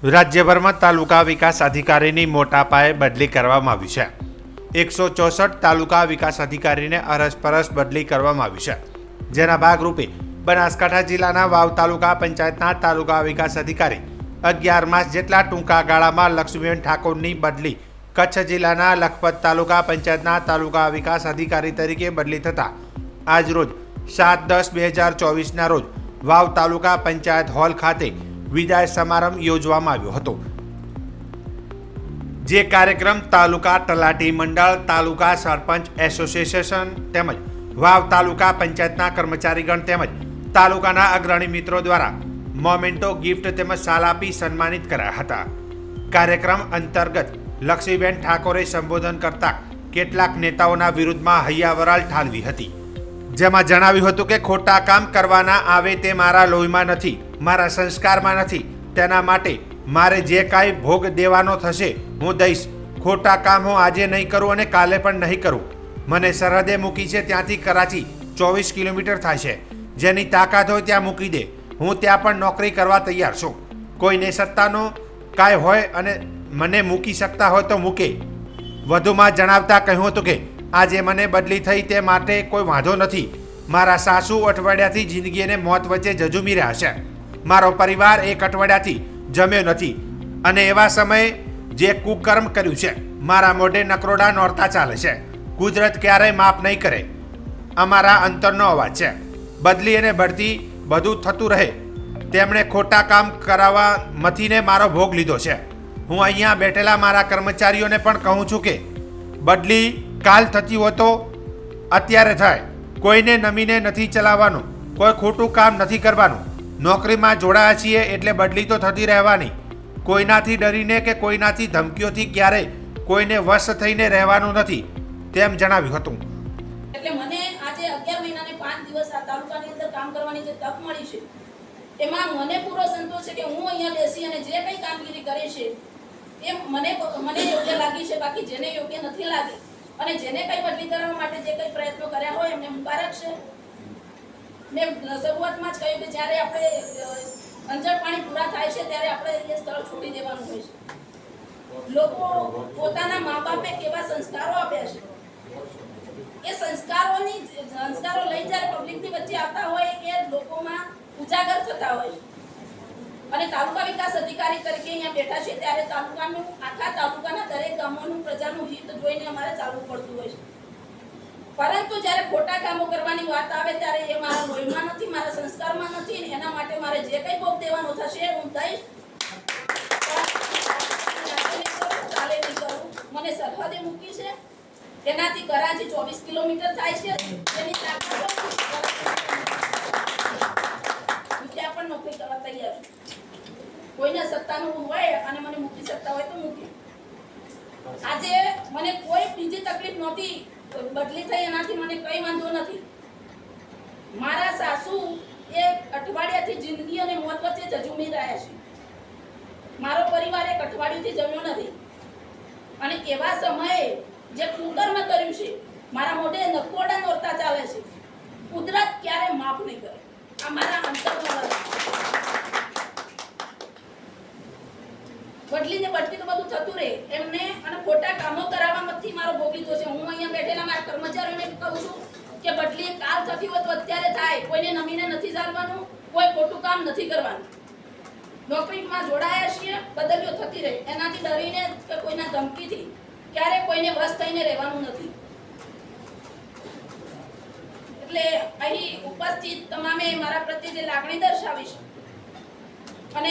રાજ્યભરમાં તાલુકા વિકાસ અધિકારીની મોટા પાયે બદલી કરવામાં આવી છે। 164 તાલુકા વિકાસ અધિકારીને અરસપરસ બદલી કરવામાં આવી છે, જેના ભાગરૂપે બનાસકાંઠા જિલ્લાના વાવ તાલુકા પંચાયતના તાલુકા વિકાસ અધિકારી 11 માસ જેટલા ટૂંકા ગાળામાં લક્ષ્મીબેન ઠાકોરની બદલી કચ્છ જિલ્લાના લખપત તાલુકા પંચાયતના તાલુકા વિકાસ અધિકારી તરીકે બદલી થતાં આજરોજ 7/10/2024ના રોજ વાવ તાલુકા પંચાયત હોલ ખાતે વિદાય સમારંભ યોજવામાં આવ્યો હતો, જે કાર્યક્રમ તાલુકા તલાટી મંડળ, તાલુકા સરપંચ એસોસિએશન તેમજ વાવ તાલુકા પંચાયતના કર્મચારીગણ તેમજ તાલુકાના અગ્રણી મિત્રો દ્વારા મોમેન્ટો ગિફ્ટ તેમજ શાલ આપી સન્માનિત કરાયા હતા। કાર્યક્રમ અંતર્ગત લક્ષ્મીબેન ઠાકોરે સંબોધન કરતા કેટલાક નેતાઓના વિરુદ્ધમાં હૈયાવરાલ ઠાલવી હતી, જેમાં જણાવ્યું હતું કે ખોટા કામ કરવાના આવે તે મારા લોહીમાં નથી, મારા સંસ્કારમાં નથી, તેના માટે મારે જે કાંઈ ભોગ દેવાનો થશે હું દઈશ। ખોટા કામ હું આજે નહીં કરું અને કાલે પણ નહીં કરું। મને સરહદે મૂકી છે, ત્યાંથી કરાચી 24 કિલોમીટર થાય છે, જેની તાકાત હોય ત્યાં મૂકી દે, હું ત્યાં પણ નોકરી કરવા તૈયાર છું। કોઈને સત્તાનો કાંઈ હોય અને મને મૂકી શકતા હોય તો મૂકે। વધુમાં જણાવતા કહ્યું હતું કે આજે મને બદલી થઈ તે માટે કોઈ વાંધો નથી। મારા સાસુ અઠવાડિયાથી જિંદગી અને મોત વચ્ચે ઝઝૂમી રહ્યા છે। મારો પરિવાર એક અઠવાડિયાથી જમ્યો નથી અને એવા સમયે જે કુકર્મ કર્યું છે, મારા મોઢે નકરોડા નોરતા ચાલે છે। કુદરત ક્યારેય માફ નહીં કરે। અમારા અંતરનો અવાજ છે। બદલી અને બઢતી બધું થતું રહે। તેમણે ખોટા કામ કરાવવા મથીને મારો ભોગ લીધો છે। હું અહીંયા બેઠેલા મારા કર્મચારીઓને પણ કહું છું કે બદલી કાલ થતી હોય તો અત્યારે થાય। કોઈને નમીને નથી ચલાવવાનું, કોઈ ખોટું કામ નથી કરવાનું। નોકરીમાં જોડાયા છીએ એટલે બદલી તો થતી રહેવાની। કોઈનાથી ડરીને કે કોઈનાથી ધમકીઓથી ક્યારેય કોઈને વશ થઈને રહેવાનું નથી, તેમ જણાવ્યું હતું। એટલે મને આજે 11 મહિના અને 5 દિવસ આ તાલુકાની અંદર કામ કરવાની જે તક મળી છે, એમાં મને પૂરો સંતોષ છે કે હું અહીંયા બેસી અને જે કંઈ કામગીરી કરે છે એ મને યોગ્ય લાગી છે। બાકી જેને યોગ્ય નથી લાગી અને જેને કંઈ બદલી કરવા માટે જે કંઈ પ્રયત્નો કર્યા હોય એમને મુબારક છે। મેં શરૂઆતમાં જ કહ્યું કે જ્યારે આપણે અંજળ પાણી પૂરા થાય છે ત્યારે આપણે એ સ્થળ છોડી દેવાનું હોય છે। લોકો પોતાના મા બાપે કેવા સંસ્કારો આપ્યા છે, એ સંસ્કારો લઈ જ્યારે પબ્લિકની વચ્ચે આવતા હોય એ લોકોમાં ઉજાગર થતા હોય છે। અને તાલુકા વિકાસ અધિકારી તરીકે અહીંયા બેઠા છે ત્યારે તાલુકાનું આખા તાલુકાના દરેક ગામોનું પ્રજાનું હિત જોઈને અમારે ચાલવું પડતું હોય છે। પરંતુ જ્યારે ખોટા કામો કરવાની વાત આવે ત્યારે એ મારા લોહીમાં નથી, મારા સંસ્કારમાં નથી, એના માટે મારે જે કંઈ ભોગ દેવાનો થશે હું દઈશ। મને સરહદે મૂકી છે, તેનાથી કરાચી 24 કિલોમીટર થાય છે, તેની તાકાત હું ત્યાં પણ નોકરી કરવા તૈયાર છું। કોઈને સત્તાનું હોય અને મને મૂકી શકતા હોય તો મૂકે। આજે મને કોઈ બીજી તકલીફ નહોતી, બદલી થઈ એનાથી મને કંઈ વાંધો નથી। મારા સાસુ એ અઠવાડિયાથી જિંદગી અને મોત વચ્ચે ઝઝૂમી રહ્યા છે। મારો પરિવાર એક અઠવાડિયુંથી જમ્યો નથી અને એવા સમયે જે કુકર્મ કર્યું છે, મારા મોઢે નકોડા નોરતા ચાલે છે। કુદરત ક્યારે માફ નહીં કરે। આ મારા અંતરનો બદલીને બદલી તો બધું થતું રહે એમને અને ખોટા કામો કરાવવામાંથી મારો ભોગ લીધો છે। હું અહીંયા બેઠેલા મારા કર્મચારીઓને કહું છું કે બદલી કાલ થતી હોય તો અત્યારે થાય। કોઈને નમીને નથી ચાલવાનું, કોઈ ખોટું કામ નથી કરવાનું। નોકરીમાં જોડાયા છીએ, બદલીઓ થતી રહે, એનાથી ડરીને કે કોઈના ધમકીથી ક્યારે કોઈને વશ થઈને રહેવાનું નથી। એટલે અહીં ઉપસ્થિત તમામે મારા પ્રત્યે જે લાગણી દર્શાવી છે અને